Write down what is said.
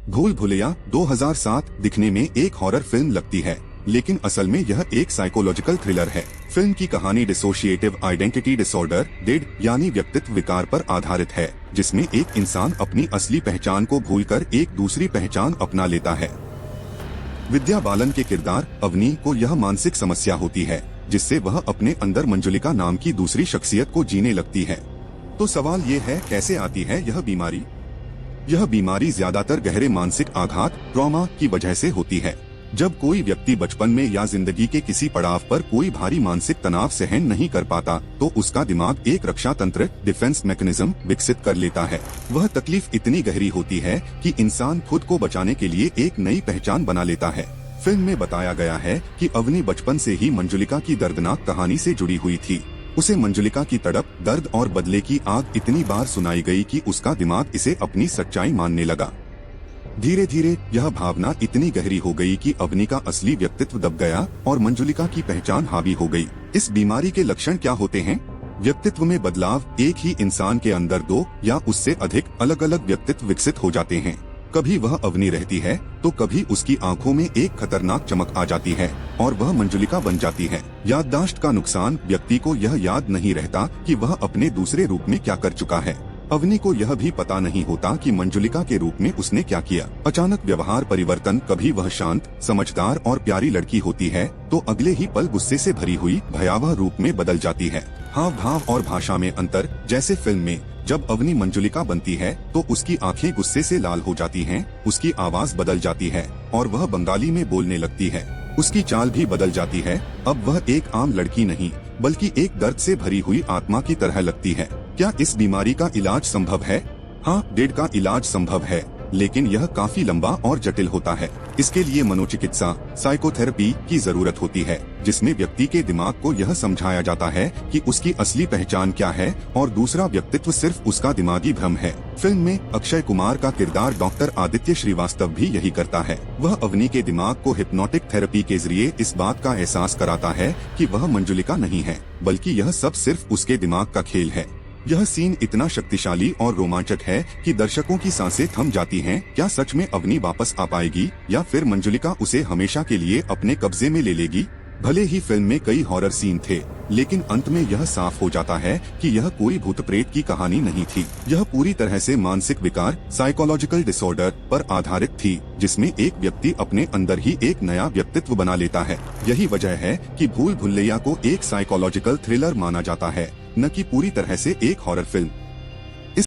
भूल भुलैया 2007 दिखने में एक हॉरर फिल्म लगती है, लेकिन असल में यह एक साइकोलॉजिकल थ्रिलर है। फिल्म की कहानी डिसोशिएटिव आइडेंटिटी डिसऑर्डर डिड यानी व्यक्तित्व विकार पर आधारित है, जिसमें एक इंसान अपनी असली पहचान को भूलकर एक दूसरी पहचान अपना लेता है। विद्या बालन के किरदार अवनी को यह मानसिक समस्या होती है, जिससे वह अपने अंदर मंजुलिका नाम की दूसरी शख्सियत को जीने लगती है। तो सवाल ये है, कैसे आती है यह बीमारी? यह बीमारी ज्यादातर गहरे मानसिक आघात ट्रॉमा की वजह से होती है। जब कोई व्यक्ति बचपन में या जिंदगी के किसी पड़ाव पर कोई भारी मानसिक तनाव सहन नहीं कर पाता, तो उसका दिमाग एक रक्षा तंत्र डिफेंस मैकेनिज्म विकसित कर लेता है। वह तकलीफ इतनी गहरी होती है कि इंसान खुद को बचाने के लिए एक नई पहचान बना लेता है। फिल्म में बताया गया है कि अवनी बचपन से ही मंजुलिका की दर्दनाक कहानी से जुड़ी हुई थी। उसे मंजुलिका की तड़प, दर्द और बदले की आग इतनी बार सुनाई गई कि उसका दिमाग इसे अपनी सच्चाई मानने लगा। धीरे धीरे यह भावना इतनी गहरी हो गई कि अवनी का असली व्यक्तित्व दब गया और मंजुलिका की पहचान हावी हो गई। इस बीमारी के लक्षण क्या होते हैं? व्यक्तित्व में बदलाव। एक ही इंसान के अंदर दो या उससे अधिक अलग अलग व्यक्तित्व विकसित हो जाते हैं। कभी वह अवनी रहती है तो कभी उसकी आंखों में एक खतरनाक चमक आ जाती है और वह मंजुलिका बन जाती है। याददाश्त का नुकसान। व्यक्ति को यह याद नहीं रहता कि वह अपने दूसरे रूप में क्या कर चुका है। अवनी को यह भी पता नहीं होता कि मंजुलिका के रूप में उसने क्या किया। अचानक व्यवहार परिवर्तन। कभी वह शांत, समझदार और प्यारी लड़की होती है तो अगले ही पल गुस्से से भरी हुई भयावह रूप में बदल जाती है। हाव भाव और भाषा में अंतर। जैसे फिल्म में जब अवनी मंजुलिका बनती है तो उसकी आंखें गुस्से से लाल हो जाती हैं, उसकी आवाज बदल जाती है और वह बंगाली में बोलने लगती है। उसकी चाल भी बदल जाती है। अब वह एक आम लड़की नहीं बल्कि एक दर्द से भरी हुई आत्मा की तरह लगती है। क्या इस बीमारी का इलाज संभव है? हाँ, डिड का इलाज संभव है, लेकिन यह काफी लंबा और जटिल होता है। इसके लिए मनोचिकित्सा साइकोथेरेपी की जरूरत होती है, जिसमें व्यक्ति के दिमाग को यह समझाया जाता है कि उसकी असली पहचान क्या है और दूसरा व्यक्तित्व सिर्फ उसका दिमागी भ्रम है। फिल्म में अक्षय कुमार का किरदार डॉक्टर आदित्य श्रीवास्तव भी यही करता है। वह अवनी के दिमाग को हिप्नोटिक थेरेपी के जरिए इस बात का एहसास कराता है कि वह मंजुलिका नहीं है, बल्कि यह सब सिर्फ उसके दिमाग का खेल है। यह सीन इतना शक्तिशाली और रोमांचक है कि दर्शकों की सांसें थम जाती हैं। क्या सच में अवनी वापस आ पाएगी या फिर मंजुलिका उसे हमेशा के लिए अपने कब्जे में ले लेगी? भले ही फिल्म में कई हॉरर सीन थे, लेकिन अंत में यह साफ हो जाता है कि यह कोई भूत प्रेत की कहानी नहीं थी। यह पूरी तरह से मानसिक विकार साइकोलॉजिकल डिसऑर्डर पर आधारित थी, जिसमें एक व्यक्ति अपने अंदर ही एक नया व्यक्तित्व बना लेता है। यही वजह है कि भूल भुलैया को एक साइकोलॉजिकल थ्रिलर माना जाता है, न कि पूरी तरह से एक हॉरर फिल्म।